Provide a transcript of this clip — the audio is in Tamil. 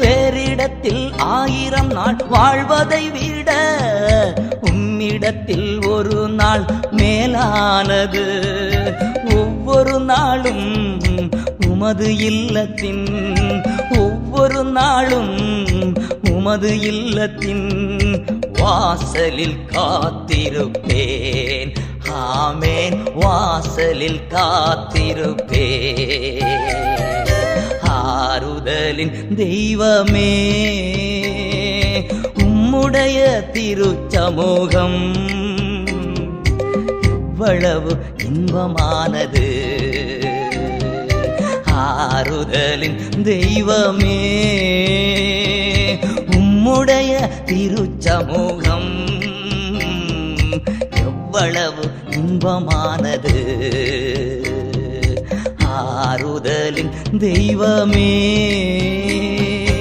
வேறிடத்தில் 1000 நாள் வாழ்வதை விட உம்மிடத்தில் ஒரு நாள் மேலானது. ஒவ்வொரு நாளும் உமது இல்லத்தின், ஒவ்வொரு நாளும் உமது இல்லத்தின் வாசலில் காத்திருப்பேன். ஆமேன், வாசலில் காத்திருப்பேன். ஆறுதலின் தெய்வமே, உம்முடைய திருச்சமூகம் எவ்வளவு இன்பமானது. ஆறுதலின் தெய்வமே, உம்முடைய திருச்சமூகம் எவ்வளவு இன்பமானது. ஆறுதலின் தெய்வமே.